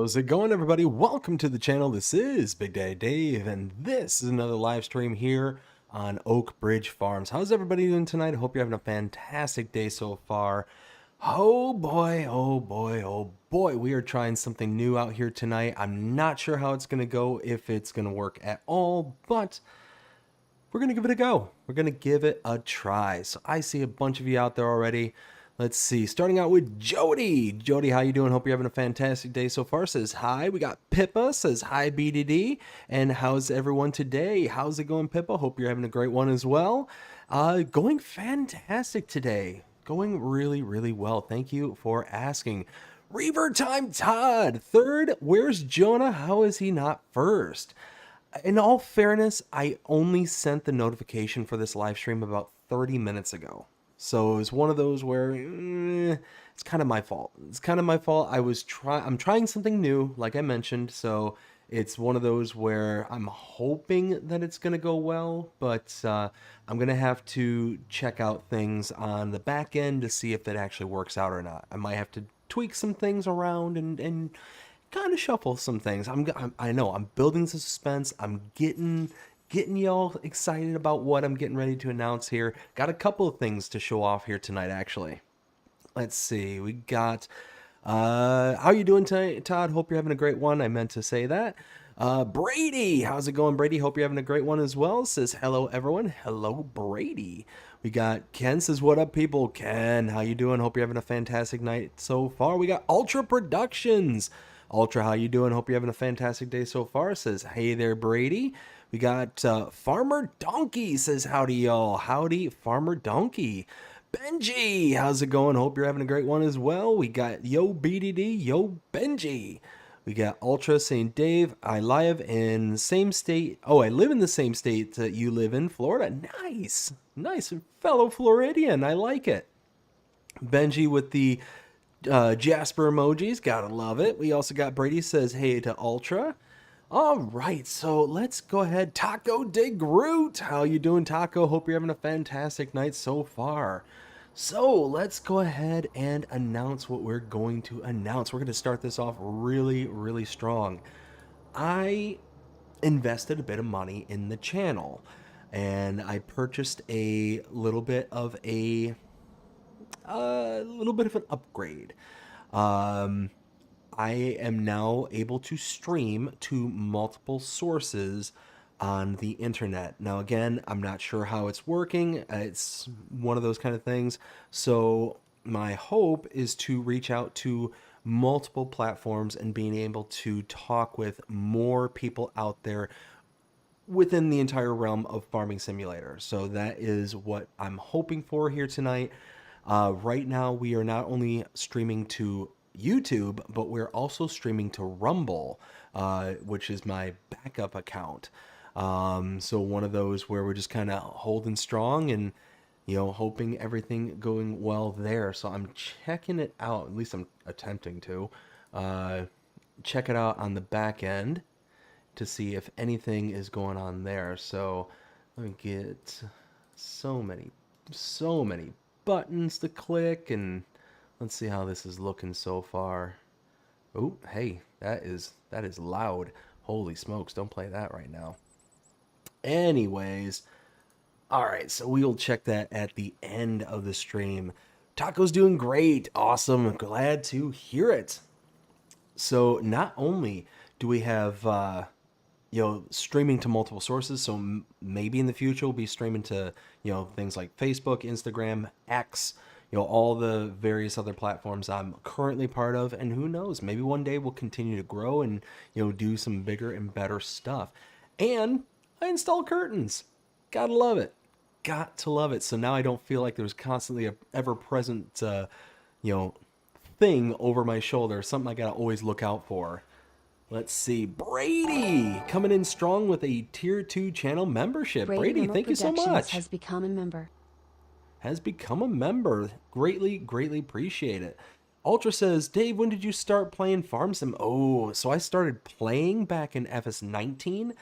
How's it going, everybody? Welcome to the channel. This is Big Daddy Dave, and this is another live stream here on Oak Bridge Farms. How's everybody doing tonight? I hope you're having a fantastic day so far. Oh boy, oh boy, oh boy. We are trying something new out here tonight. I'm not sure how it's going to go, if it's going to work at all, but we're going to give it a go. We're going to give it a try. So I see a bunch of you out there already. Let's see, starting out with Jody. Jody, how you doing? Hope you're having a fantastic day so far. Says hi. We got Pippa, says hi, BDD. And how's everyone today? How's it going, Pippa? Hope you're having a great one as well. Going fantastic today. Going really, really well. Thank you for asking. Reaver Time Todd, third. Where's Jonah? How is he not first? In all fairness, I only sent the notification for this live stream about 30 minutes ago. So it was one of those where it's kind of my fault. It's kind of my fault. I'm trying something new, like I mentioned. So it's one of those where I'm hoping that it's going to go well, but I'm going to have to check out things on the back end to see if it actually works out or not. I might have to tweak some things around and kind of shuffle some things. I know I'm building some suspense. I'm getting y'all excited about what I'm getting ready to announce here. Got a couple of things to show off here tonight, actually. Let's see. We got how you doing tonight, Todd? Hope you're having a great one. I meant to say that. Brady, how's it going, Brady? Hope you're having a great one as well. Says hello, everyone. Hello, Brady. We got Ken says, what up, people? Ken, how you doing? Hope you're having a fantastic night so far. We got Ultra Productions. Ultra, how you doing? Hope you're having a fantastic day so far. Says, hey there, Brady. We got Farmer Donkey says, howdy, y'all. Howdy, Farmer Donkey. Benji, how's it going? Hope you're having a great one as well. We got Yo BDD, Yo Benji. We got Ultra saying, Dave, I live in the same state. Oh, I live in the same state that you live in, Florida. Nice. Nice. Fellow Floridian. I like it. Benji with the Jasper emojis. Gotta love it. We also got Brady says, hey to Ultra. All right, so let's go ahead. Taco de Groot. How you doing, Taco? Hope you're having a fantastic night so far. So let's go ahead and announce what we're going to announce. We're going to start this off really, really strong. I invested a bit of money in the channel, and I purchased a little bit of an upgrade. I am now able to stream to multiple sources on the internet. Now, again, I'm not sure how it's working. It's one of those kind of things. So my hope is to reach out to multiple platforms and being able to talk with more people out there within the entire realm of Farming Simulator. So that is what I'm hoping for here tonight. Right now, we are not only streaming to YouTube, but we're also streaming to Rumble, which is my backup account. So one of those where we're just kind of holding strong and, hoping everything going well there. So I'm checking it out, at least I'm attempting to, check it out on the back end to see if anything is going on there. So let me get so many buttons to click, and let's see how this is looking so far. Oh, hey, that is loud. Holy smokes, don't play that right now. Anyways, all right, so we will check that at the end of the stream. Taco's doing great. Awesome. Glad to hear it. So not only do we have streaming to multiple sources, so maybe in the future we'll be streaming to, things like Facebook, Instagram, X, all the various other platforms I'm currently part of, and who knows, maybe one day we'll continue to grow and, do some bigger and better stuff. And I install curtains. Gotta love it. Got to love it. So now I don't feel like there's constantly a ever-present, thing over my shoulder, something I gotta always look out for. Let's see, Brady coming in strong with a tier 2 channel membership. Brady, thank you so much. Has become a member. Greatly appreciate it. Ultra says, Dave, when did you start playing Farm Sim? Oh, so I started playing back in FS19,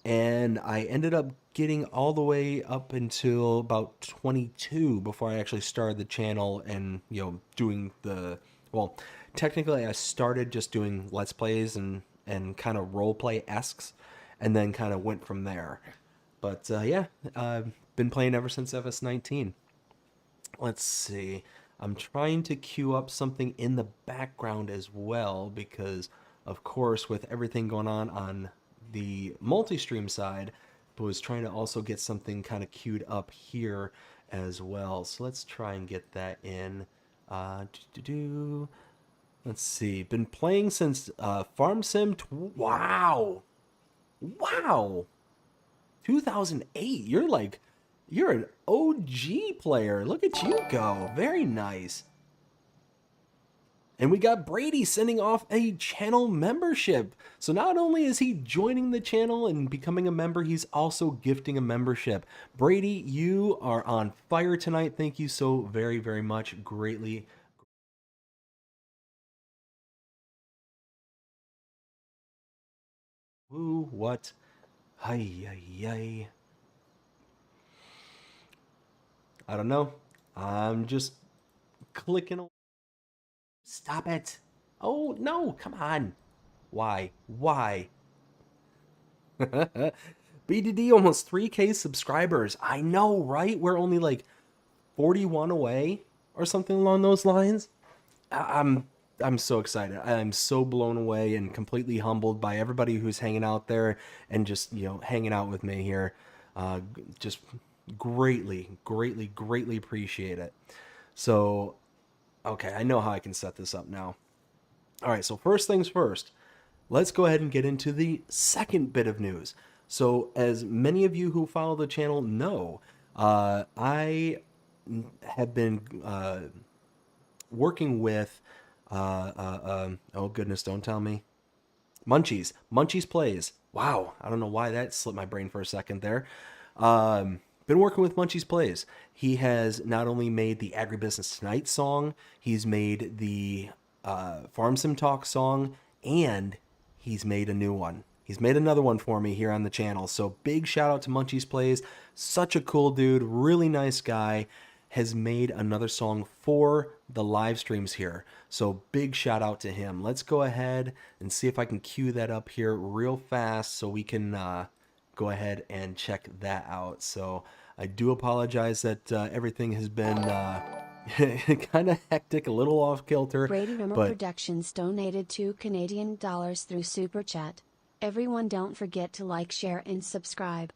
and I ended up getting all the way up until about 22 before I actually started the channel and, doing well, technically I started just doing Let's Plays and kind of roleplay-esques, and then kind of went from there. But yeah, I've been playing ever since FS19. Let's see. I'm trying to queue up something in the background as well because, of course, with everything going on the multi-stream side, was trying to also get something kind of queued up here as well. So let's try and get that in. Let's see. Been playing since Farm Sim. Wow. 2008. You're an OG player. Look at you go. Very nice. And we got Brady sending off a channel membership. So not only is he joining the channel and becoming a member, he's also gifting a membership. Brady, you are on fire tonight. Thank you so very, very much. Greatly. Ooh, what? Hi. I don't know. I'm just clicking. Stop it. Oh, no, come on. Why? BDD almost 3K subscribers. I know, right? We're only like 41 away or something along those lines. I'm so excited. I'm so blown away and completely humbled by everybody who's hanging out there and just, hanging out with me here. Just greatly appreciate it. So, okay, I know how I can set this up now. All right, so first things first, let's go ahead and get into the second bit of news. So, as many of you who follow the channel know, I have been working with, oh goodness, don't tell me, Munchies Plays. Wow, I don't know why that slipped my brain for a second there. Been working with Munchies Plays. He has not only made the Agribusiness Tonight song, he's made the Farm Sim Talk song, and he's made a new one. He's made another one for me here on the channel. So big shout out to Munchies Plays. Such a cool dude, really nice guy. Has made another song for the live streams here. So big shout out to him. Let's go ahead and see if I can cue that up here real fast so we can go ahead and check that out. So I do apologize that everything has been kind of hectic, a little off kilter. Brady Rimmer Productions donated $2 through Super Chat. Everyone don't forget to like, share, and subscribe.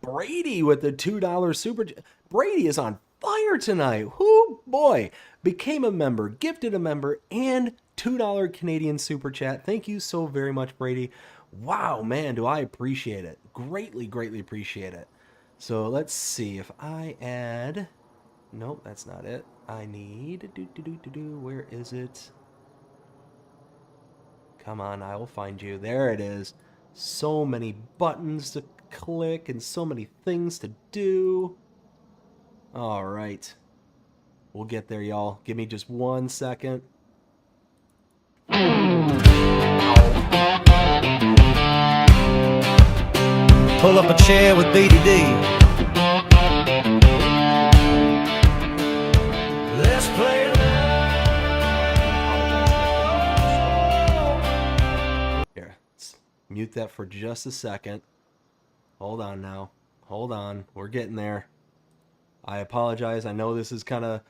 Brady with the $2 Super Chat. Brady is on fire tonight. Whoo boy. Became a member, gifted a member, and $2 Canadian Super Chat. Thank you so very much, Brady. Wow, man, do I appreciate it. Greatly appreciate it. So let's see if I add... Nope, that's not it. I need... Where is it? Come on, I will find you. There it is. So many buttons to click and so many things to do. All right. We'll get there, y'all. Give me just 1 second. Pull up a chair with BDD. Let's play Here, let's mute that for just a second. Hold on now. Hold on. We're getting there. I apologize. I know this is kind of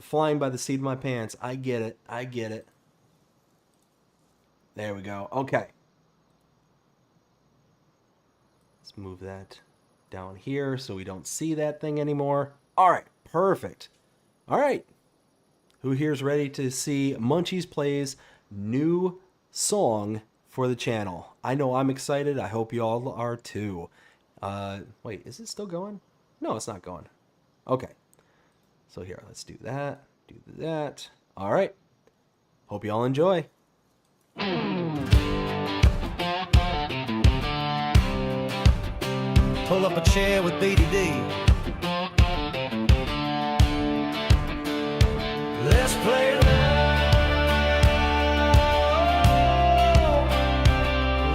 flying by the seat of my pants. I get it. There we go. Okay. Let's move that down here so we don't see that thing anymore. All right. Perfect. All right. Who here's ready to see Munchies Plays new song for the channel? I know I'm excited. I hope you all are too. Wait, is it still going? No, it's not going. Okay. So here, let's do that. Do that. All right. Hope you all enjoy. Pull up a chair with BDD. Let's play loud.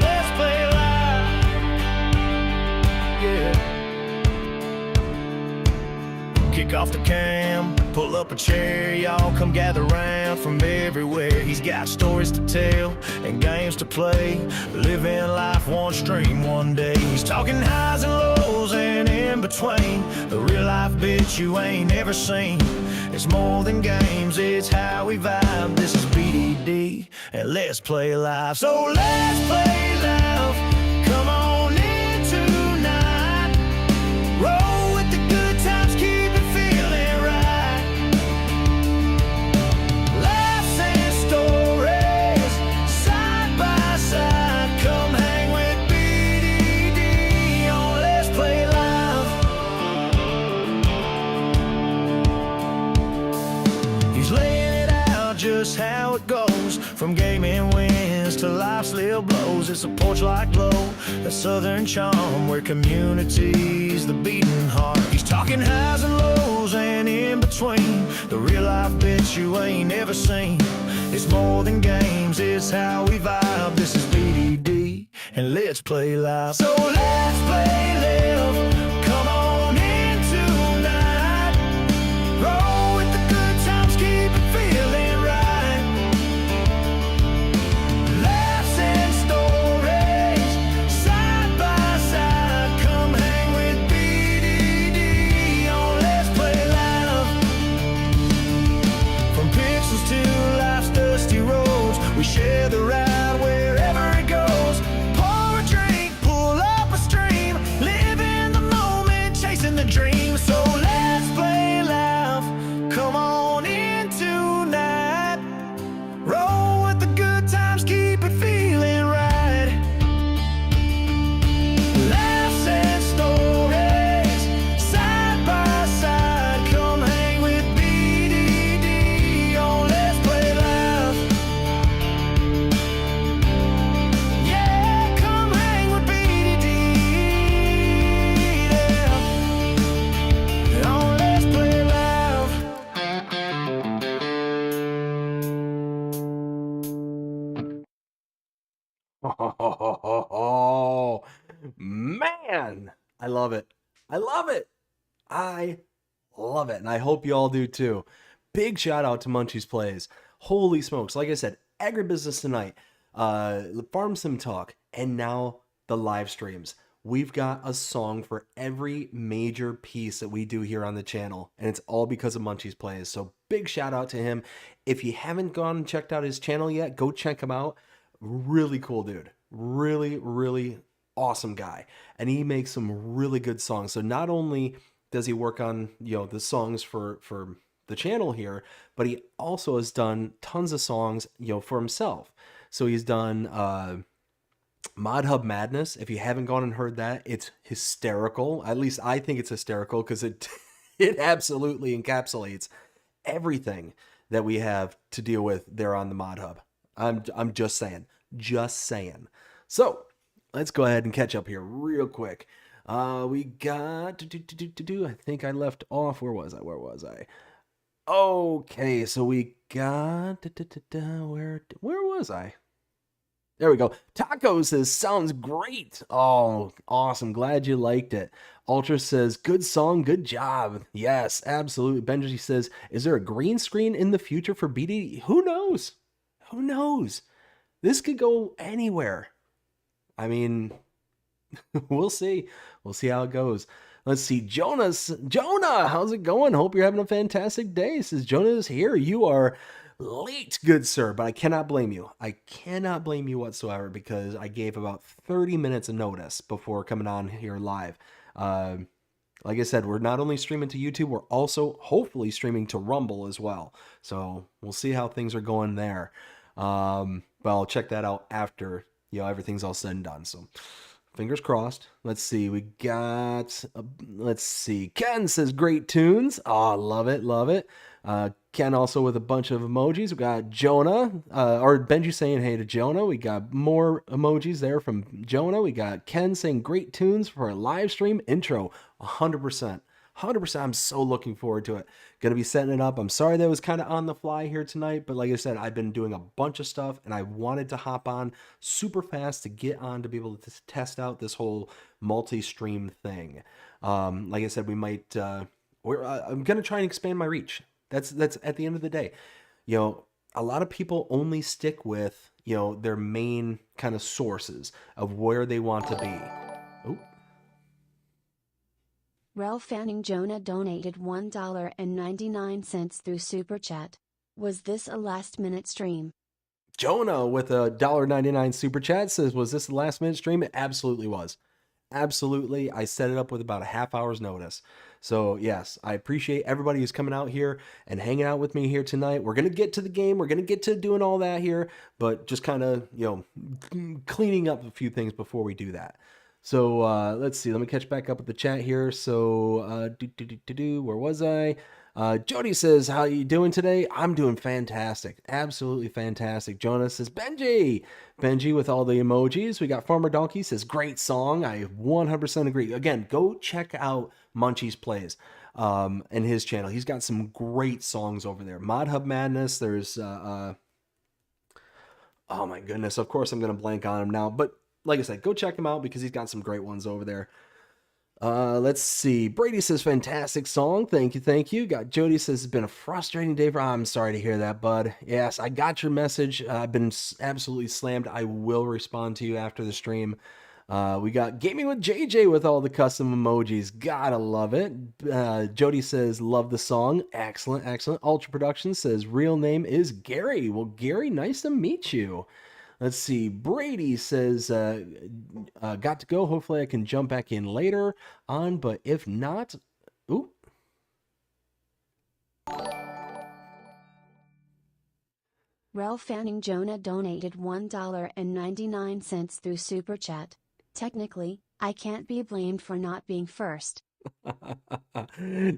Let's play loud. up a chair, y'all come gather round from everywhere. He's got stories to tell and games to play, living life one stream one day. He's talking highs and lows and in between, the real life bitch you ain't never seen. It's more than games, it's how we vibe. This is BDD, and let's play live. So let's play live. Come on in tonight. Roll with the good times, keep it feeling right. Laughs and stories, side by side. Come hang with BDD on Let's Play Live. He's laying it out just how it goes, from gaming wins to life's little blows. It's a porch-like glow, that southern charm where community's the beating heart. He's talking highs and lows and in between, the real life bitch you ain't never seen. It's more than games, it's how we vibe. This is BDD, and let's play live. So let's play live. Come on in tonight. Roll with the good times, keep it feeling right. Laughs and stories, side by side. Come hang with BDD on Let's Play Live. From pixels to life's dusty roads, we share the ride wherever it goes. Pour a drink, pull up a stream, live in the moment, chasing the dream. So let's play live. Come on in tonight. Roll with the good times, keep it feeling right. Laughs and stories, side by side. Come hang with BDD on Let's Play Live. Yeah, come hang with BDD, yeah, on Let's Play Live. Oh, man, I love it. I love it. I love it. And I hope you all do too. Big shout out to Munchies Plays. Holy smokes. Like I said, agribusiness tonight, farm sim talk, and now the live streams. We've got a song for every major piece that we do here on the channel, and it's all because of Munchies Plays. So big shout out to him. If you haven't gone and checked out his channel yet, go check him out. Really cool dude. Really, really awesome guy. And he makes some really good songs. So not only does he work on, the songs for the channel here, but he also has done tons of songs, for himself. So he's done Mod Hub Madness. If you haven't gone and heard that, it's hysterical. At least I think it's hysterical because it it absolutely encapsulates everything that we have to deal with there on the Mod Hub. I'm just saying. So let's go ahead and catch up here real quick. We got I think I left off. Where was I? Okay, so we got where was I? There we go. Taco says, sounds great. Oh, awesome. Glad you liked it. Ultra says, good song, good job. Yes, absolutely. Benji says, is there a green screen in the future for BD? Who knows? Who knows? This could go anywhere. I mean, we'll see. We'll see how it goes. Let's see. Jonah, how's it going? Hope you're having a fantastic day. Says Jonah is here. You are late, good sir, but I cannot blame you. I cannot blame you whatsoever because I gave about 30 minutes of notice before coming on here live. Like I said, we're not only streaming to YouTube, we're also hopefully streaming to Rumble as well. So we'll see how things are going there. But I'll check that out after, everything's all said and done. So fingers crossed. Let's see. We got, Ken says great tunes. Oh, love it. Ken also with a bunch of emojis. We got Jonah, or Benji saying hey to Jonah. We got more emojis there from Jonah. We got Ken saying great tunes for a live stream intro. 100%. 100%. I'm so looking forward to it. Gonna be setting it up. I'm sorry that was kind of on the fly here tonight, but like I said, I've been doing a bunch of stuff and I wanted to hop on super fast to get on to be able to test out this whole multi-stream thing. Like I said, we might, I'm gonna try and expand my reach. That's at the end of the day. You know, a lot of people only stick with, you know, their main kind of sources of where they want to be. Oh, Rel Fanning Jonah donated $1.99 through Super Chat. Was this a last-minute stream? Jonah with a $1.99 super chat says, was this the last minute stream? It absolutely was. Absolutely. I set it up with about a half hour's notice. So yes, I appreciate everybody who's coming out here and hanging out with me here tonight. We're going to get to the game. We're going to get to doing all that here, but just kind of, you know, cleaning up a few things before we do that. So let's see. Let me catch back up with the chat here. So where was I? Jody says, how are you doing today? I'm doing fantastic. Absolutely fantastic. Jonah says, Benji with all the emojis. We got Farmer Donkey says, great song. I 100% agree. Again, go check out Munchie's Plays and his channel. He's got some great songs over there. Mod Hub Madness. There's, oh my goodness. Of course, I'm going to blank on him now. But like I said, go check him out because he's got some great ones over there. Let's see. Brady says, fantastic song. Thank you, thank you. Got Jody says, it's been a frustrating day for... I'm sorry to hear that, bud. Yes, I got your message. I've been absolutely slammed. I will respond to you after the stream. We got Gaming with JJ with all the custom emojis. Gotta love it. Jody says, love the song. Excellent, excellent. Ultra Production says, real name is Gary. Well, Gary, nice to meet you. Let's see. Brady says, got to go. Hopefully I can jump back in later on, but if not, ooh. Rel Fanning Jonah donated $1.99 through Super Chat. Technically, I can't be blamed for not being first.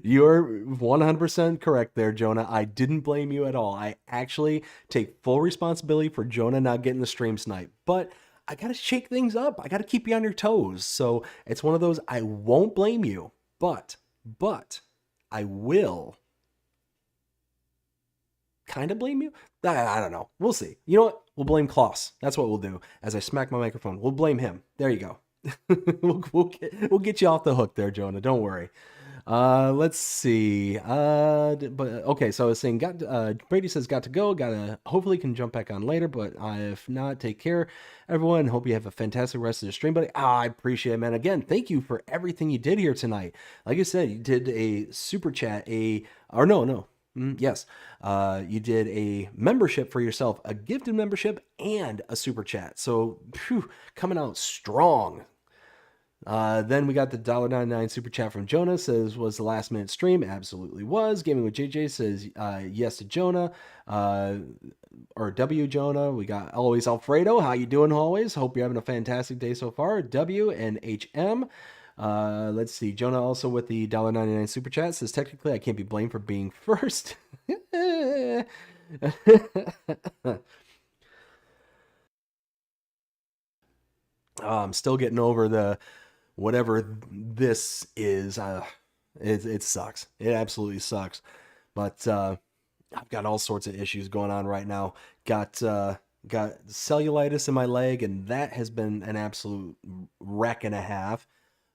You're 100% correct there, Jonah. I didn't blame you at all. I actually take full responsibility for Jonah not getting the stream tonight. But I got to shake things up. I got to keep you on your toes. So it's one of those, I won't blame you, but I will kind of blame you. I don't know. We'll see. You know what? We'll blame Klaus. That's what we'll do. As I smack my microphone, we'll blame him. There you go. we'll get you off the hook there, Jonah. Don't worry. Let's see. But okay, so I was saying, Brady says got to go. Hopefully can jump back on later, but if not, take care, everyone. Hope you have a fantastic rest of the stream, buddy. I appreciate it, man. Again, thank you for everything you did here tonight. Like I said, you did a super chat, yes. You did a membership for yourself, a gifted membership, and a super chat. So, coming out strong. Then we got the $1.99 super chat from Jonah. Says, was the last minute stream? Absolutely was. Gaming with JJ says, yes to Jonah. Or W Jonah. We got Always Alfredo. How you doing, always? Hope you're having a fantastic day so far. W and HM. Let's see. Jonah also with the $1.99 super chat says, technically I can't be blamed for being first. I'm still getting over the whatever this is. It sucks. It absolutely sucks. But I've got all sorts of issues going on right now. Got cellulitis in my leg, and that has been an absolute wreck and a half.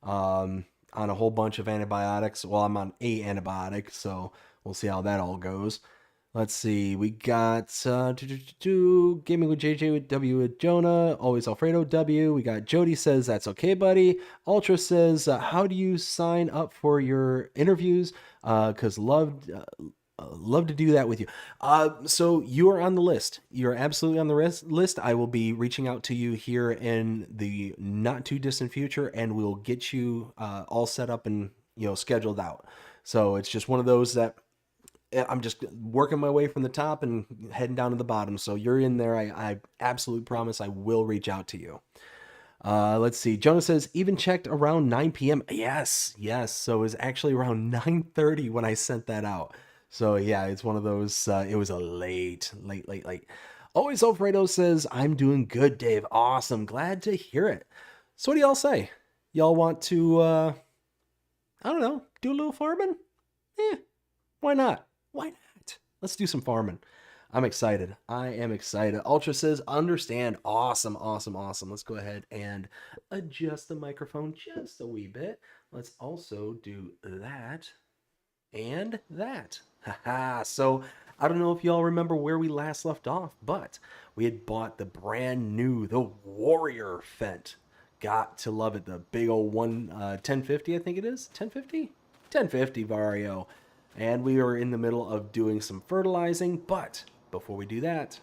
On a whole bunch of antibiotics. Well, I'm on a antibiotic, so we'll see how that all goes. Let's see. We got Gaming with JJ with W with Jonah. Always Alfredo W. We got Jody says, that's okay, buddy. Ultra says, how do you sign up for your interviews? Because love to do that with you. So you are on the list. You're absolutely on the list. I will be reaching out to you here in the not too distant future, and we'll get you all set up and scheduled out. So it's just one of those that I'm just working my way from the top and heading down to the bottom. So you're in there. I absolutely promise I will reach out to you. Let's see. Jonah says, even checked around 9 p.m. Yes. So it was actually around 9:30 when I sent that out. So yeah, it's one of those, it was a late. Always Alfredo says, I'm doing good, Dave. Awesome. Glad to hear it. So what do y'all say? Y'all want to, I don't know, do a little farming? Why not? Why not? Let's do some farming. I'm excited. I am excited. Ultra says, understand. Awesome. Let's go ahead and adjust the microphone just a wee bit. Let's also do that and that. Haha, so I don't know if y'all remember where we last left off, but we had bought the brand new, the Warrior Fent. Got to love it. The big old 1050, I think it is. 1050? 1050 Vario. And we are in the middle of doing some fertilizing, but before we do that,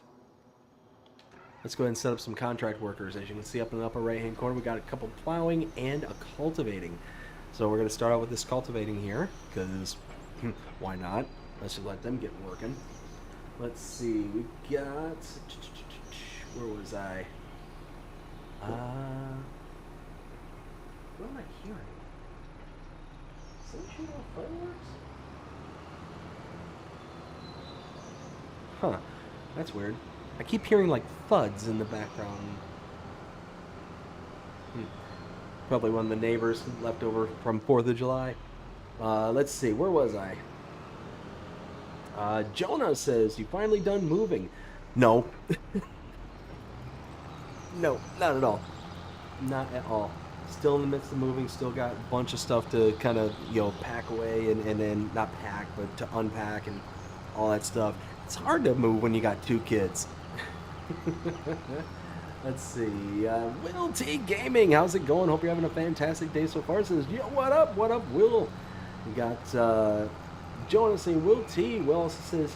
let's go ahead and set up some contract workers. As you can see up in the upper right-hand corner, we got a couple plowing and a cultivating. So we're going to start out with this cultivating here, because why not? Let's just let them get working. Let's see, we got... Where was I? What am I hearing? Some shooting off fireworks? Huh, that's weird. I keep hearing like thuds in the background. Probably one of the neighbors left over from 4th of July. Let's see, where was I? Jonah says, you finally done moving? No. No, not at all. Not at all. Still in the midst of moving, still got a bunch of stuff to kind of, pack away and then, not pack, but to unpack and all that stuff. It's hard to move when you got 2 kids. Let's see. Will T Gaming, how's it going? Hope you're having a fantastic day so far. Says, yo, what up, Will? We got Jonah saying, Will T. Will also says,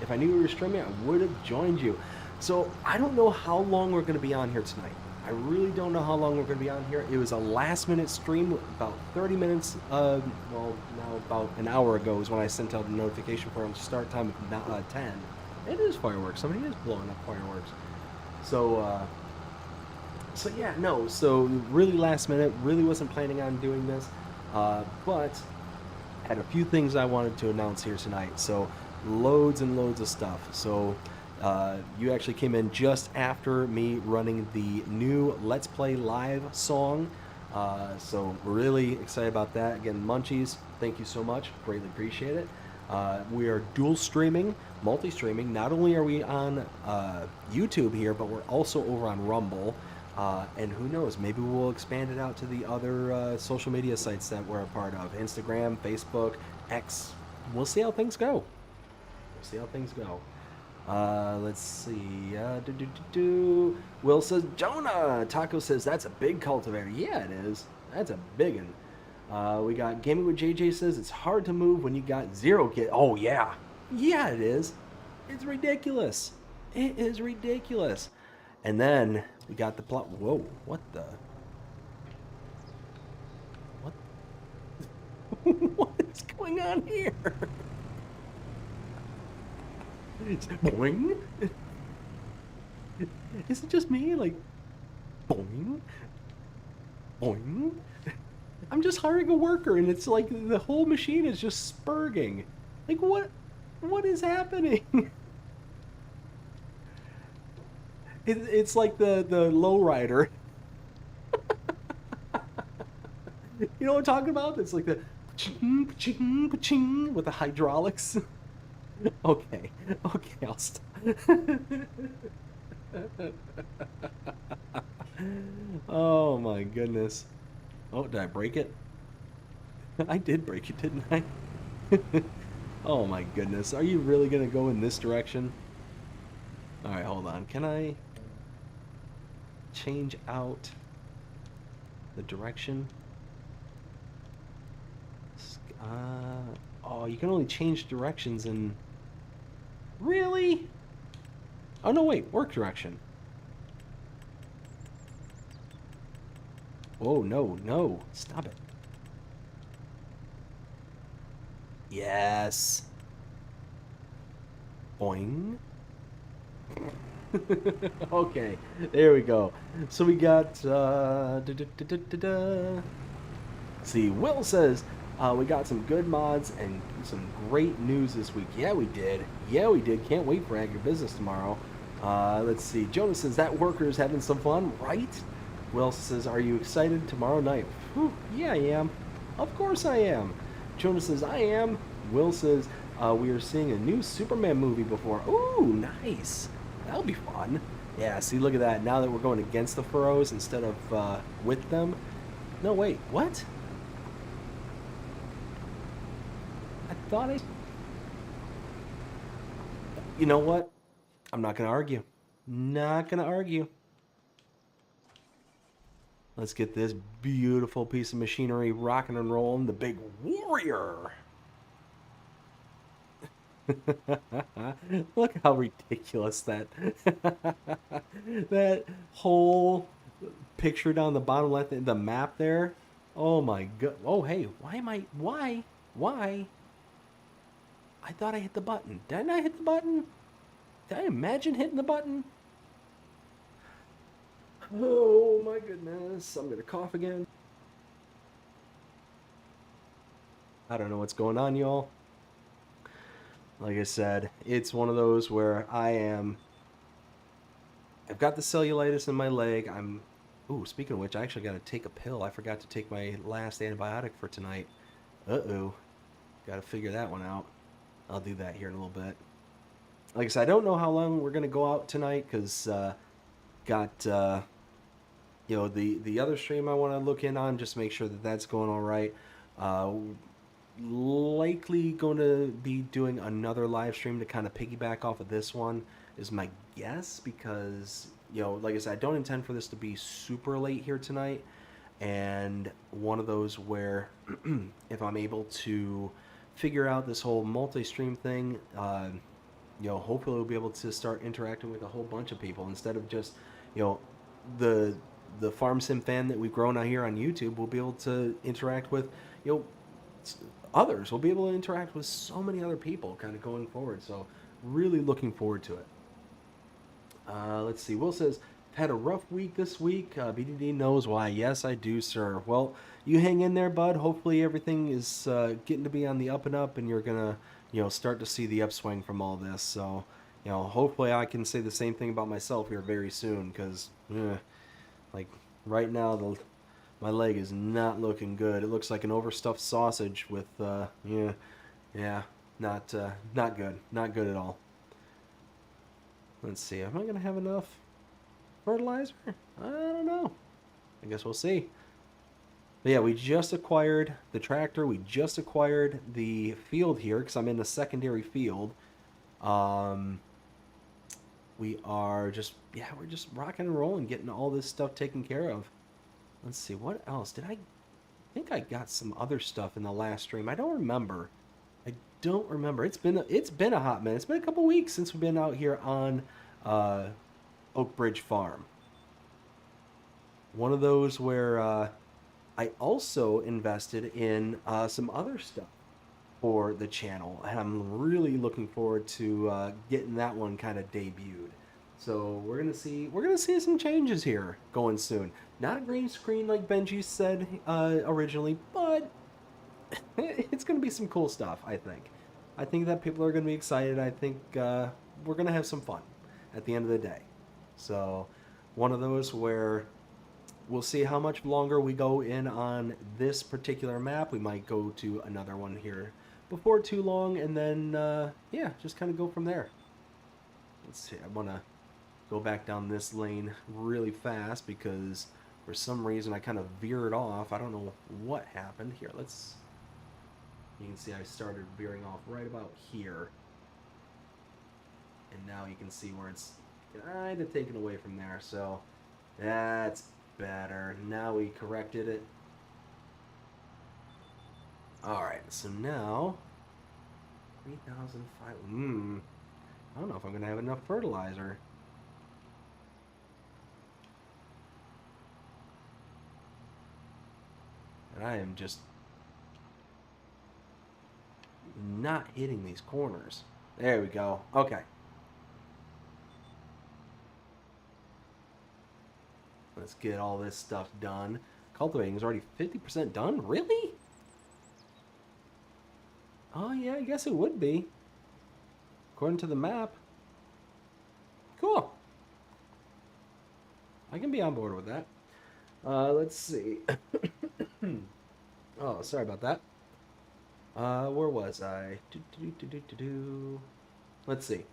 if I knew you were streaming, I would have joined you. So I don't know how long we're going to be on here tonight. I really don't know how long we're going to be on here. It was a last-minute stream, about 30 minutes, now about an hour ago is when I sent out a notification for a start time of 10. It is fireworks. Somebody is blowing up fireworks. So yeah, no. So really last minute. Really wasn't planning on doing this, but had a few things I wanted to announce here tonight. So loads and loads of stuff. So you actually came in just after me running the new Let's Play live song. So really excited about that. Again, Munchies, thank you so much. Greatly appreciate it. We are dual streaming, multi-streaming. Not only are we on YouTube here, but we're also over on Rumble. And who knows, maybe we'll expand it out to the other social media sites that we're a part of. Instagram, Facebook, X. We'll see how things go. Let's see. Will says, Jonah. Taco says, that's a big cultivator. Yeah, it is. That's a big one. We got Gaming with JJ says, it's hard to move when you got 0 kids. Oh, yeah. Yeah, it is. It's ridiculous. It is ridiculous. And then we got the plot. Whoa, what the? What? What is going on here? It's boing. Is it just me? Like, boing, boing. I'm just hiring a worker, and it's like the whole machine is just spurging. Like, what is happening? It's like the lowrider. You know what I'm talking about? It's like the ching, ching, ching with the hydraulics. Okay, I'll stop. Oh my goodness. Oh, did I break it? I did break it, didn't I? Oh my goodness. Are you really gonna go in this direction? Alright, hold on. Can I change out the direction? Oh, you can only change directions in... Really? Oh, no, wait. Work direction. Oh, no. Stop it. Yes. Boing. Okay, there we go. So we got see, Will says we got some good mods and some great news this week. Yeah, we did. Can't wait for agribusiness tomorrow. Let's see. Jonas says that worker is having some fun, right? Will says, are you excited tomorrow night? Whew, yeah, I am. Of course I am. Jonas says, I am. Will says, we are seeing a new Superman movie before. Ooh, nice. That'll be fun. Yeah, see, look at that. Now that we're going against the furrows instead of with them. No, wait, what? I thought you know what? I'm not going to argue. Not going to argue. Let's get this beautiful piece of machinery rocking and rolling. The big warrior. Look how ridiculous that that whole picture down the bottom left, the map there. Oh my god. Oh hey, why? I thought I hit the button. Didn't I hit the button? Did I imagine hitting the button? Oh my goodness. I'm gonna cough again. I don't know what's going on, y'all. Like I said, it's one of those where I've got the cellulitis in my leg. Ooh, speaking of which, I actually got to take a pill. I forgot to take my last antibiotic for tonight. Uh-oh. Got to figure that one out. I'll do that here in a little bit. Like I said, I don't know how long we're going to go out tonight because the other stream I want to look in on, just make sure that that's going all right. Likely going to be doing another live stream to kind of piggyback off of this one is my guess, because like I said, I don't intend for this to be super late here tonight, and one of those where if I'm able to figure out this whole multi-stream thing, hopefully we'll be able to start interacting with a whole bunch of people instead of just the farm sim fan that we've grown out here on YouTube. We'll be able to interact with others. We'll be able to interact with so many other people kind of going forward. So really looking forward to it. Let's see. Will says, had a rough week this week. BDD knows why. Yes, I do, sir. Well, you hang in there, bud. Hopefully everything is getting to be on the up and up, and you're going to, start to see the upswing from all this. So, hopefully I can say the same thing about myself here very soon, because, like, right now, my leg is not looking good. It looks like an overstuffed sausage with, not good. Not good at all. Let's see. Am I going to have enough fertilizer? I don't know. I guess we'll see. But yeah, we just acquired the tractor. We just acquired the field here because I'm in the secondary field. We're just rocking and rolling, getting all this stuff taken care of. Let's see, what else? I think I got some other stuff in the last stream. I don't remember. It's been a hot minute. It's been a couple weeks since we've been out here on Oak Bridge Farm. One of those where I also invested in some other stuff for the channel, and I'm really looking forward to getting that one kind of debuted. So we're gonna see some changes here going soon. Not a green screen like Benji said originally, but it's gonna be some cool stuff. I think that people are gonna be excited. I think we're gonna have some fun at the end of the day. So one of those where we'll see how much longer we go in on this particular map. We might go to another one here before too long, and then just kind of go from there. Let's see. I want to go back down this lane really fast because for some reason I kind of veered off. I don't know what happened. Here, you can see I started veering off right about here, and now you can see where it's kind of taken away from there. So that's better. Now we corrected it. Alright, so now 3,005. I don't know if I'm gonna have enough fertilizer. And I am just not hitting these corners. There we go. Okay. Let's get all this stuff done. Cultivating is already 50% done? Really? Oh yeah, I guess it would be. According to the map. Cool. I can be on board with that. Let's see. Oh, sorry about that. Where was I? Let's see.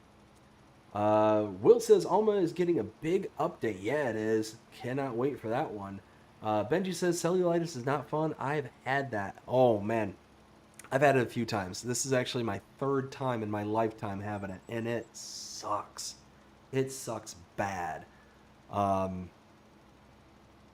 Will says Alma is getting a big update. Yeah, it is. Cannot wait for that one. Benji says cellulitis is not fun. I've had that. Oh, man. I've had it a few times. This is actually my third time in my lifetime having it, and it sucks. It sucks bad. Um,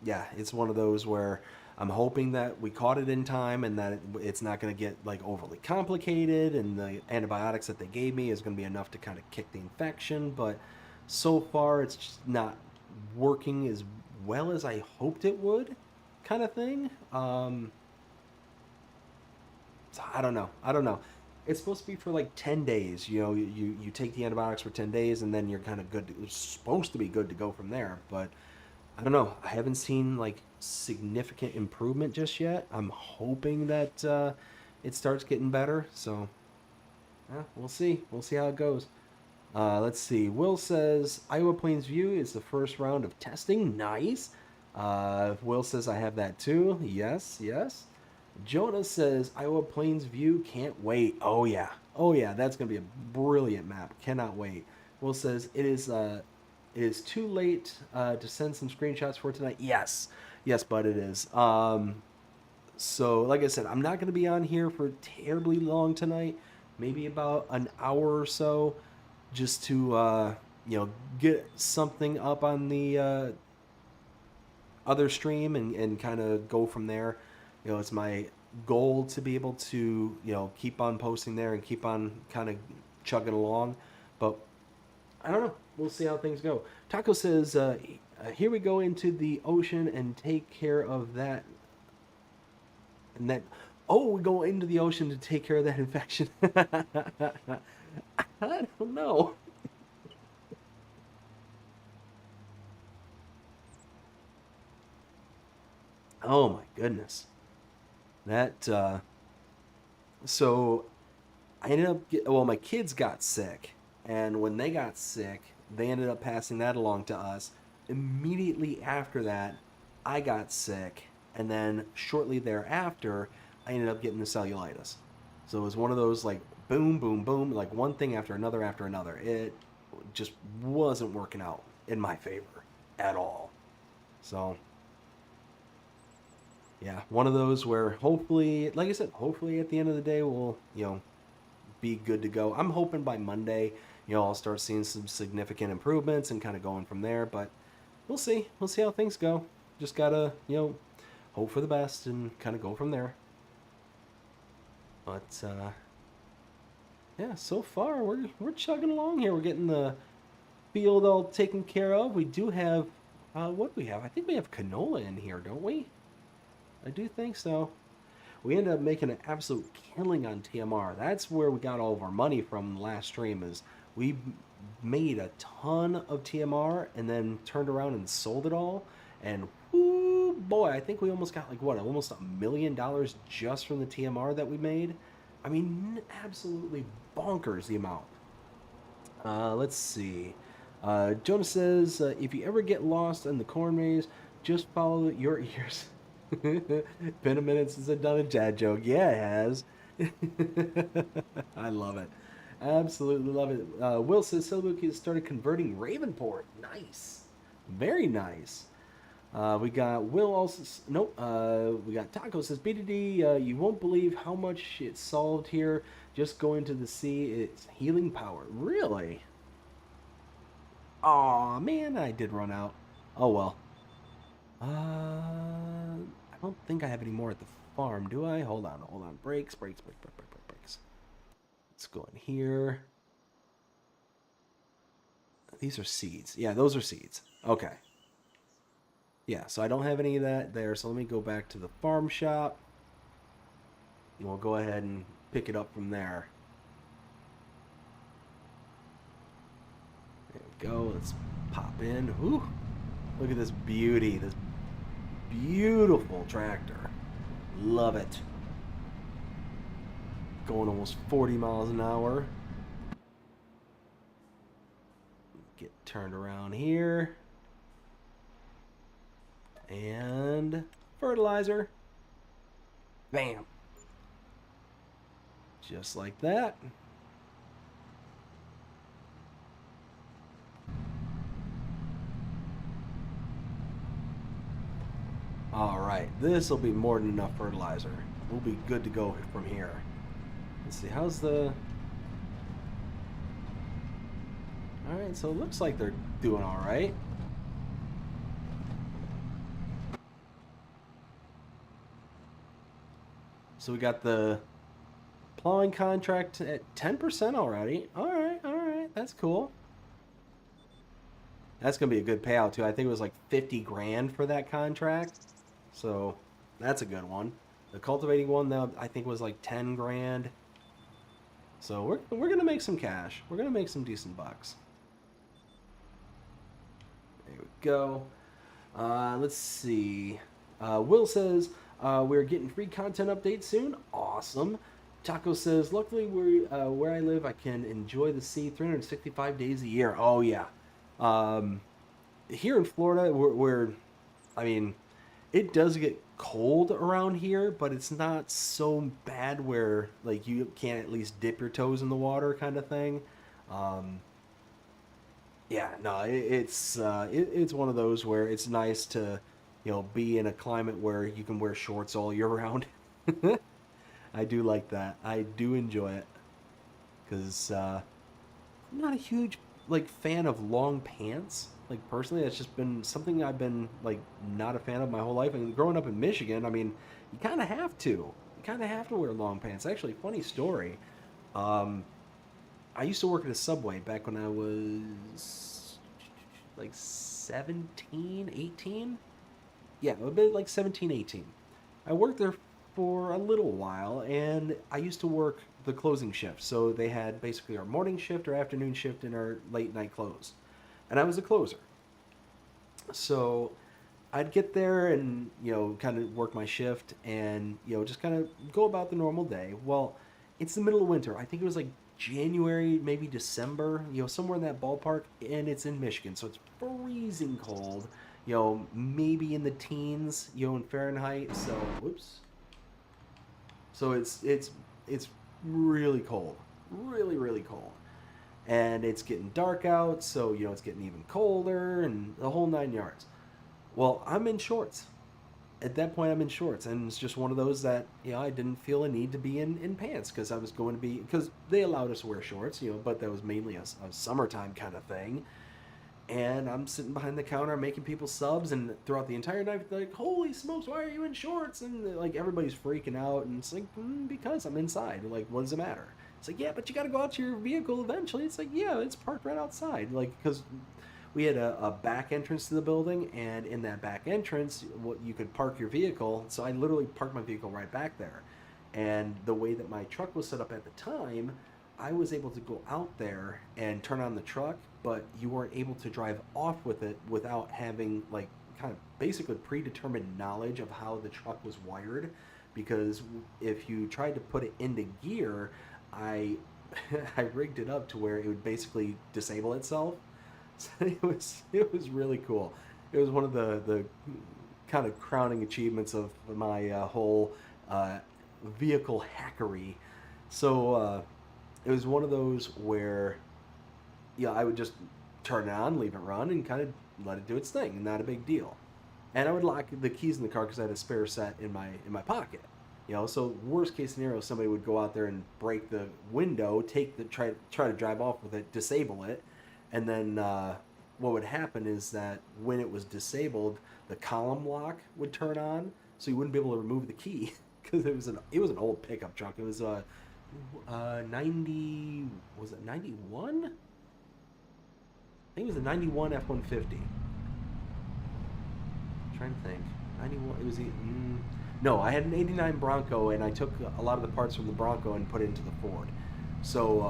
yeah, it's one of those where I'm hoping that we caught it in time and that it's not going to get like overly complicated, and the antibiotics that they gave me is going to be enough to kind of kick the infection. But so far, it's just not working as well as I hoped it would, kind of thing. So I don't know. I don't know. It's supposed to be for like 10 days. You know, you take the antibiotics for 10 days and then you're kind of good. It's supposed to be good to go from there. But I don't know. I haven't seen like significant improvement just yet. I'm hoping that it starts getting better. So yeah, we'll see. We'll see how it goes. Let's see. Will says Iowa Plains View is the first round of testing. Nice. Will says I have that too. Yes, yes. Jonah says Iowa Plains View, can't wait. Oh yeah. Oh yeah, that's gonna be a brilliant map. Cannot wait. Will says it is too late to send some screenshots for tonight. Yes. Yes, but it is. So like I said, I'm not gonna be on here for terribly long tonight. Maybe about an hour or so, just to get something up on the other stream and kind of go from there. You know, it's my goal to be able to, keep on posting there and keep on kind of chugging along. But I don't know. We'll see how things go. Taco says, here we go into the ocean and take care of that. And that, oh, we go into the ocean to take care of that infection. I don't know. Oh my goodness. That, so I ended up, well, my kids got sick. And when they got sick, they ended up passing that along to us. Immediately after that, I got sick. And then shortly thereafter, I ended up getting the cellulitis. So it was one of those like boom, boom, boom, like one thing after another after another. It just wasn't working out in my favor at all. So yeah, one of those where hopefully, like I said, hopefully at the end of the day we'll, be good to go. I'm hoping by Monday, I'll start seeing some significant improvements and kind of going from there, but we'll see. We'll see how things go. Just gotta, hope for the best and kind of go from there. But yeah, so far we're chugging along here. We're getting the field all taken care of. We do have what do we have? I think we have canola in here, don't we? I do think so. We ended up making an absolute killing on TMR. That's where we got all of our money from last stream. Is we made a ton of TMR and then turned around and sold it all. And whoo, boy, I think we almost got like what, almost $1 million just from the TMR that we made. I mean, absolutely bonkers the amount. Let's see. Jonah says, if you ever get lost in the corn maze, just follow your ears. Been a minute since I've done a dad joke. Yeah, it has. I love it. Absolutely love it. Will says Silbuki has started converting Ravenport. Nice. Very nice. We got Will also. Nope. We got Taco says BDD. You won't believe how much it solved here. Just going to the sea. It's healing power. Really? Aw, man, I did run out. Oh well. I don't think I have any more at the farm, do I? Hold on. Brakes. Let's go in here. These are seeds. Yeah, those are seeds. Okay. Yeah, so I don't have any of that there, so let me go back to the farm shop. And we'll go ahead and pick it up from there. There we go. Let's pop in. Ooh, look at this beauty. This beautiful tractor. Love it. Going almost 40 miles an hour. Get turned around here. And fertilizer. Bam. Just like that. All right, this will be more than enough fertilizer. We'll be good to go from here. Let's see, how's the... Alright, so it looks like they're doing alright. So we got the plowing contract at 10% already. Alright, that's cool. That's going to be a good payout too. I think it was like 50 grand for that contract. So that's a good one. The cultivating one, though, I think was like 10 grand. So we're going to make some cash. We're going to make some decent bucks. There we go. Let's see. Will says, we're getting free content updates soon. Awesome. Taco says, luckily where I live, I can enjoy the sea 365 days a year. Oh, yeah. Here in Florida, I mean, it does get cold around here, but it's not so bad where, like, you can't at least dip your toes in the water kind of thing. Yeah, no, it's one of those where it's nice to, you know, be in a climate where you can wear shorts all year round. I do like that. I do enjoy it because I'm not a huge like fan of long pants. Like personally, that's just been something I've been like not a fan of my whole life. And growing up in Michigan, I mean, you kind of have to. You kind of have to wear long pants. Actually, funny story. I used to work at a Subway back when I was like 17, 18. Yeah, a bit like 17, 18. I worked there for a little while, and I used to work the closing shift. So they had basically our morning shift, our afternoon shift, and our late night close. And I was a closer. So I'd get there and, you know, kind of work my shift and, you know, just kind of go about the normal day. Well, it's the middle of winter. I think it was like January, maybe December, you know, somewhere in that ballpark, and it's in Michigan. So it's freezing cold, you know, maybe in the teens, you know, in Fahrenheit. So, whoops. So it's really cold, really cold. And it's getting dark out, so, you know, it's getting even colder and the whole 9 yards. Well, I'm in shorts. At that point, I'm in shorts, and it's just one of those that, you know, I didn't feel a need to be in pants because I was going to be, because they allowed us to wear shorts, you know, but that was mainly a summertime kind of thing. And I'm sitting behind the counter making people subs, and throughout the entire night, they're like, holy smokes, why are you in shorts? And like everybody's freaking out, and it's like, because I'm inside. Like, what does it matter? It's like, yeah, but you got to go out to your vehicle eventually. It's like, yeah, it's parked right outside. Like, because we had a back entrance to the building, and in that back entrance, you could park your vehicle. So I literally parked my vehicle right back there. And the way that my truck was set up at the time, I was able to go out there and turn on the truck, but you weren't able to drive off with it without having, like, kind of basically predetermined knowledge of how the truck was wired. Because if you tried to put it into gear, I rigged it up to where it would basically disable itself. So it was really cool. It was one of the kind of crowning achievements of my whole vehicle hackery. So it was one of those where, yeah, I would just turn it on, leave it run, and kind of let it do its thing. Not a big deal. And I would lock the keys in the car because I had a spare set in my pocket. You know, so worst case scenario, somebody would go out there and break the window, try to drive off with it, disable it, and then what would happen is that when it was disabled, the column lock would turn on, so you wouldn't be able to remove the key because it was an old pickup truck. It was 90, was it 91? I think it was a 91 F-150. I'm trying to think. 91. It was no, I had an 89 Bronco, and I took a lot of the parts from the Bronco and put it into the Ford. So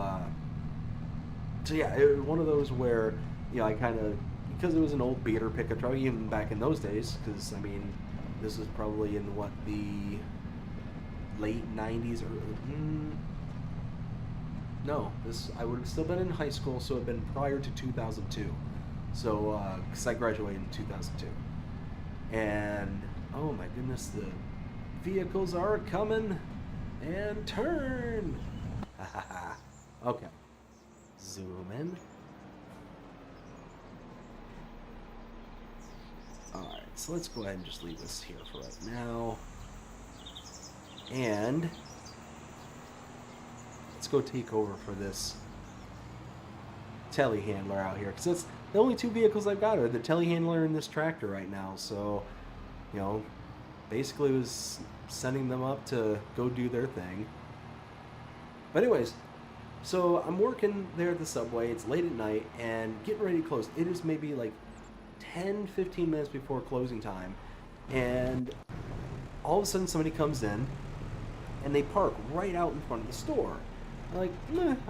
yeah, it was one of those where, you know, I kind of, because it was an old beater pickup truck, even back in those days, because, I mean, this was probably in, what, the late 90s, or, no, I would have still been in high school, so it had been prior to 2002. So, because I graduated in 2002. And, oh my goodness, the vehicles are coming, and turn. Okay. Zoom in. Alright, so let's go ahead and just leave this here for right now. And let's go take over for this telehandler out here, because that's the only two vehicles I've got are the telehandler and this tractor right now. So, you know, basically was sending them up to go do their thing. But anyways, so I'm working there at the subway. It's late at night and getting ready to close. It is maybe like 10-15 minutes before closing time, and all of a sudden somebody comes in and they park right out in front of the store. I'm like,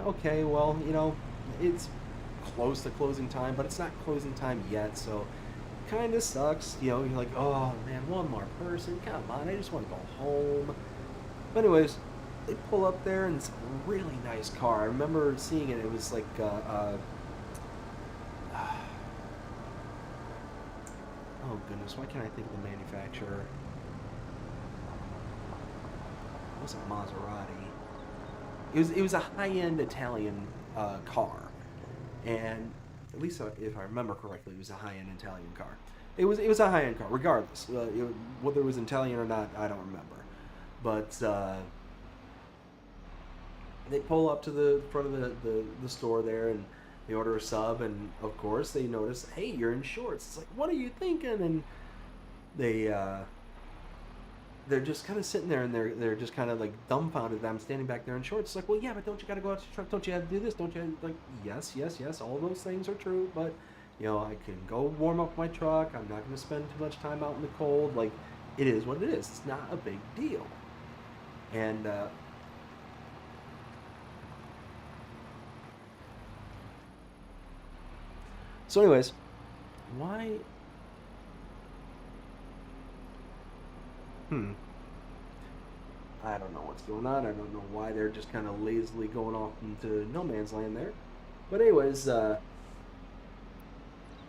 okay, well, you know, it's close to closing time, but it's not closing time yet, so kind of sucks. You know, you're like, oh man, one more person, come on, I just want to go home. But anyways, they pull up there and it's a really nice car. I remember seeing it. It was like oh goodness, why can't I think of the manufacturer? It wasn't Maserati. It was a high-end Italian car, and at least if I remember correctly, it was a high-end Italian car. It was a high-end car, regardless. Whether it was Italian or not, I don't remember. But they pull up to the front of the store there, and they order a sub, and of course they notice, hey, you're in shorts. It's like, what are you thinking? And they're just kind of sitting there, and they're just kind of like dumbfounded that I'm standing back there in shorts. It's like, well, yeah, but don't you got to go out to the truck? Don't you have to do this? Don't you have, like, yes, all those things are true, but you know, I can go warm up my truck. I'm not going to spend too much time out in the cold. Like, it is what it is. It's not a big deal. And so anyways, why? I don't know what's going on. I don't know why they're just kind of lazily going off into no man's land there. But anyways,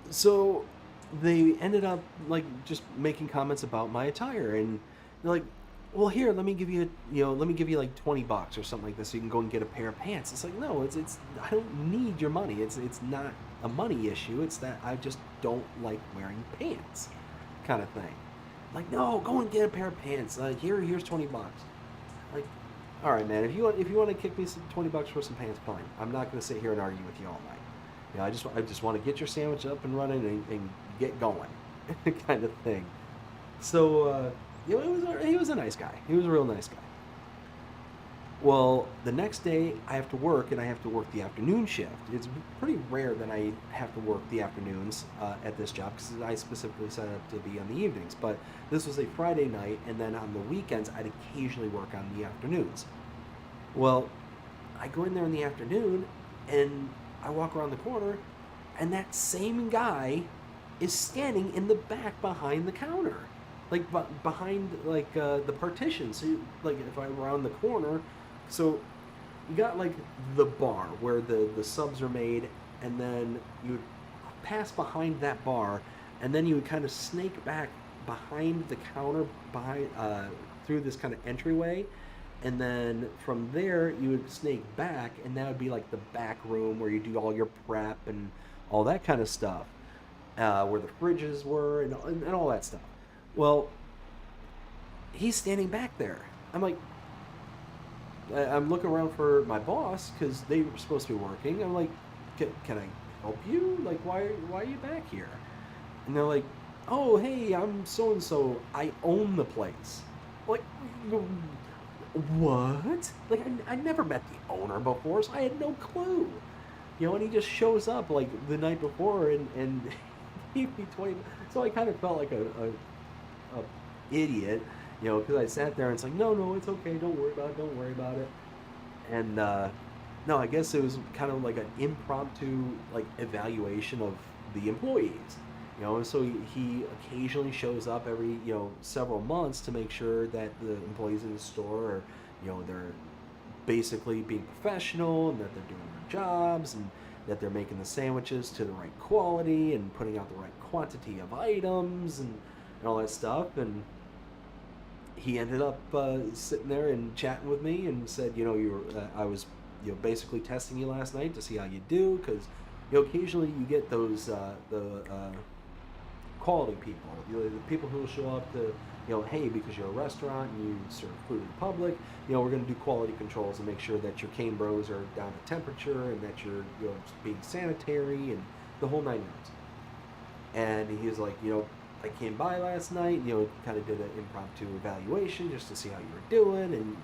so they ended up like just making comments about my attire, and they're like, well, here, let me give you like $20 or something like this so you can go and get a pair of pants. It's like, no, it's I don't need your money. It's not a money issue. It's that I just don't like wearing pants, kind of thing. Like, no, go and get a pair of pants. Here's $20. Like, all right, man. If you want to kick me some $20 for some pants, fine. I'm not going to sit here and argue with you all night. You know, I just want to get your sandwich up and running and get going, kind of thing. So, you know, he was a nice guy. He was a real nice guy. Well, the next day I have to work, and I have to work the afternoon shift. It's pretty rare that I have to work the afternoons at this job, because I specifically set up to be on the evenings. But this was a Friday night, and then on the weekends I'd occasionally work on the afternoons. Well, I go in there in the afternoon, and I walk around the corner, and that same guy is standing in the back behind the counter. Like, behind, like, the partition. So, like, if I round the corner, so you got, like, the bar where the subs are made, and then you would pass behind that bar, and then you would kind of snake back behind the counter, through this kind of entryway, and then from there, you would snake back, and that would be, like, the back room where you do all your prep and all that kind of stuff, where the fridges were and all that stuff. Well, he's standing back there. I'm like, I'm looking around for my boss, because they were supposed to be working. I'm like, can I help you? Like, why are you back here? And they're like, oh, hey, I'm so-and-so. I own the place. Like, what? Like, I never met the owner before, so I had no clue. You know, and he just shows up, like, the night before, and he gave me 20. So I kind of felt like a idiot, you know, because I sat there and it's like, no, it's okay, don't worry about it. And no, I guess it was kind of like an impromptu, like, evaluation of the employees, you know. And so he occasionally shows up every, you know, several months to make sure that the employees in the store are, you know, they're basically being professional, and that they're doing their jobs, and that they're making the sandwiches to the right quality and putting out the right quantity of items and all that stuff. And he ended up sitting there and chatting with me and said, you know, I was, you know, basically testing you last night to see how you do, because, you know, occasionally you get those quality people, the people who will show up to, hey, because you're a restaurant and you serve food in public, we're going to do quality controls and make sure that your cane bros are down to temperature and that you're, being sanitary and the whole 9 yards. And he was like, I came by last night, kind of did an impromptu evaluation just to see how you were doing, and,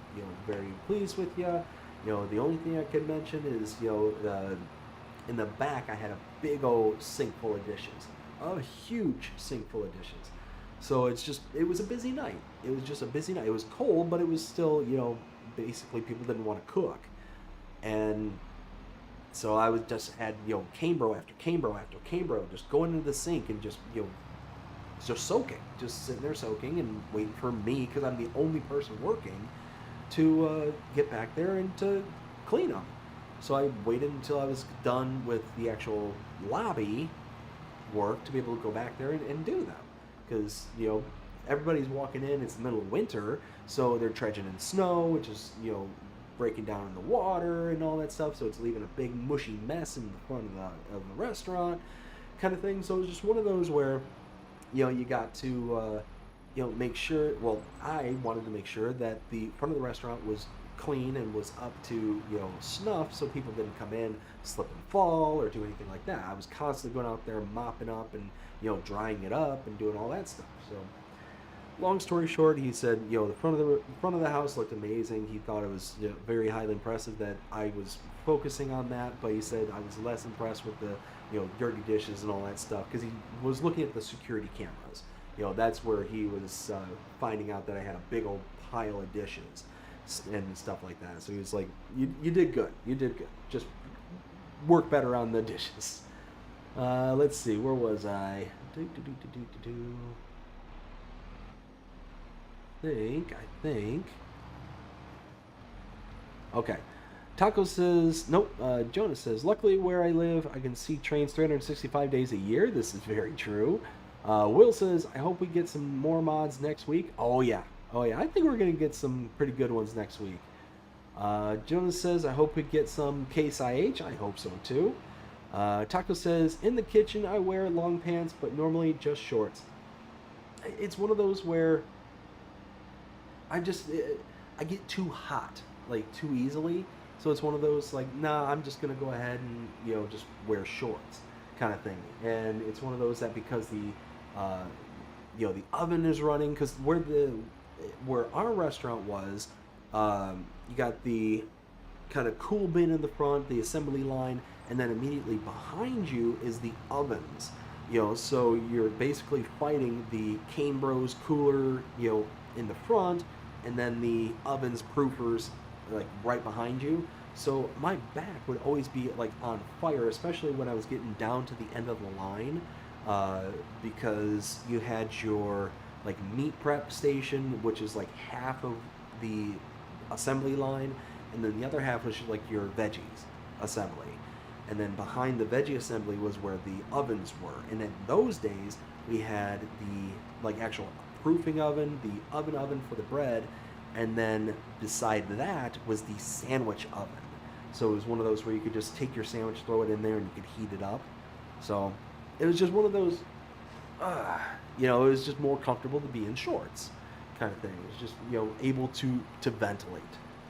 very pleased with you. The only thing I could mention is, in the back I had a big old sink full of dishes, a huge sink full of dishes. So it was a busy night. It was just a busy night. It was cold, but it was still, basically people didn't want to cook. And so I was had, cane bro after cane bro after cane bro just going into the sink and just, just soaking, just sitting there soaking and waiting for me, because I'm the only person working, to get back there and to clean them. So I waited until I was done with the actual lobby work to be able to go back there and do them. Because, everybody's walking in, it's the middle of winter, so they're trudging in snow, which is, breaking down in the water and all that stuff, so it's leaving a big mushy mess in the front of the restaurant kind of thing. So it was just one of those where, you got to, make sure, well, I wanted to make sure that the front of the restaurant was clean and was up to, snuff, so people didn't come in, slip and fall, or do anything like that. I was constantly going out there mopping up and, drying it up and doing all that stuff. So, long story short, he said, the front of the house looked amazing. He thought it was very highly impressive that I was focusing on that, but he said I was less impressed with the, dirty dishes and all that stuff, because he was looking at the security cameras. That's where he was finding out that I had a big old pile of dishes and stuff like that. So he was like, you did good. You did good. Just work better on the dishes. Let's see, where was I? I think. Okay. Taco says, nope. Jonas says, luckily where I live, I can see trains 365 days a year. This is very true. Will says, I hope we get some more mods next week. Oh yeah. I think we're going to get some pretty good ones next week. Jonas says, I hope we get some Case IH. I hope so too. Taco says, in the kitchen I wear long pants, but normally just shorts. It's one of those where I get too hot, like too easily. So it's one of those like, nah, I'm just going to go ahead and, just wear shorts kind of thing. And it's one of those that because the oven is running, because where our restaurant was, you got the kind of cool bin in the front, the assembly line, and then immediately behind you is the ovens. So you're basically fighting the Cane Bros cooler, in the front, and then the ovens proofers like right behind you. So my back would always be like on fire, especially when I was getting down to the end of the line, because you had your like meat prep station, which is like half of the assembly line, and then the other half was like your veggies assembly. And then behind the veggie assembly was where the ovens were. And in those days, we had the like actual proofing oven, the oven for the bread, and then beside that was the sandwich oven. So it was one of those where you could just take your sandwich, throw it in there, and you could heat it up. So it was just one of those, it was just more comfortable to be in shorts kind of thing. It was just, able to ventilate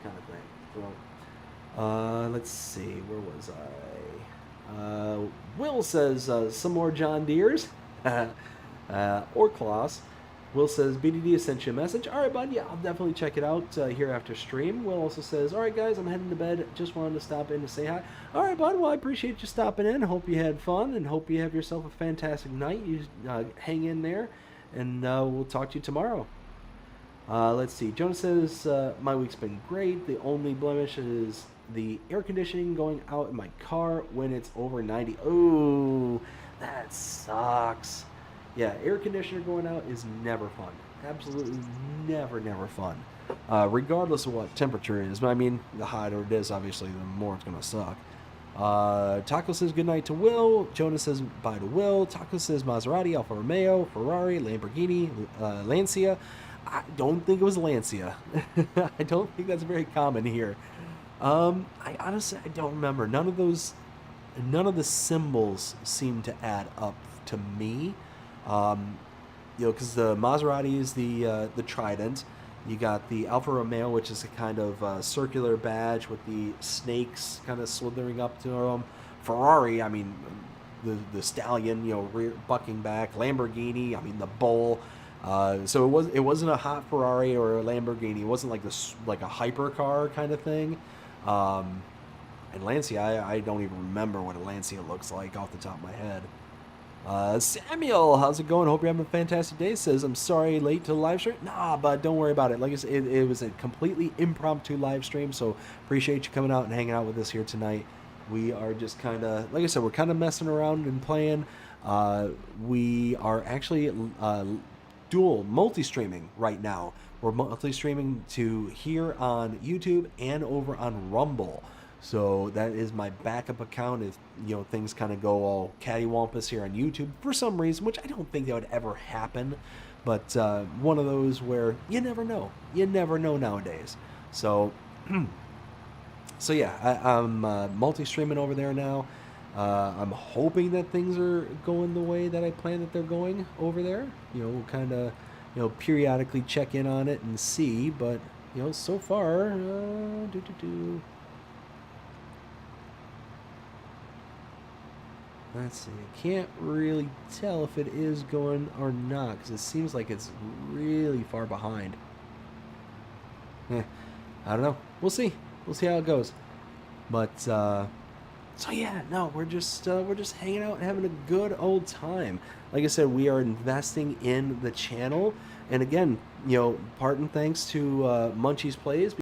kind of thing. So, let's see, where was I? Will says, some more John Deeres, or Klaus. Will says, BDD sent you a message. All right, bud, yeah, I'll definitely check it out here after stream. Will also says, all right, guys, I'm heading to bed. Just wanted to stop in to say hi. All right, bud, well, I appreciate you stopping in. Hope you had fun, and hope you have yourself a fantastic night. You hang in there, and we'll talk to you tomorrow. Let's see. Jonas says, my week's been great. The only blemish is the air conditioning going out in my car when it's over 90. Oh, that sucks. Yeah, air conditioner going out is never fun. Absolutely never fun. Regardless of what temperature it is. But I mean, the hotter it is, obviously, the more it's going to suck. Taco says good night to Will. Jonas says bye to Will. Taco says Maserati, Alfa Romeo, Ferrari, Lamborghini, Lancia. I don't think it was Lancia. I don't think that's very common here. I honestly, I don't remember. None of the symbols seem to add up to me. You know, because the Maserati is the Trident. You got the Alfa Romeo, which is a kind of circular badge with the snakes kind of slithering up to them. Ferrari, I mean, the stallion, you know, bucking back. Lamborghini, I mean, the bull. So it wasn't a hot Ferrari or a Lamborghini. It wasn't like this like a hypercar kind of thing. And Lancia, I don't even remember what a Lancia looks like off the top of my head. Samuel, how's it going? Hope you're having a fantastic day. Says, I'm sorry late to the live stream. Nah, but don't worry about it. Like I said, it was a completely impromptu live stream, so appreciate you coming out and hanging out with us here tonight. We are just kind of, like I said, we're kind of messing around and playing. We are actually dual multi-streaming right now. We're multi-streaming to here on YouTube and over on Rumble. So that is my backup account if, you know, things kind of go all cattywampus here on YouTube for some reason, which I don't think that would ever happen. But one of those where you never know. You never know nowadays. So, so yeah, I'm multi-streaming over there now. I'm hoping that things are going the way that I plan that they're going over there. You know, we'll kind of, you know, periodically check in on it and see. But, you know, so far, let's see. I can't really tell if it is going or not because it seems like it's really far behind. I don't know. We'll see. We'll see how it goes. But so yeah, no, we're just hanging out and having a good old time. Like I said, we are investing in the channel, and again, you know, pardon thanks to Munchie's Plays.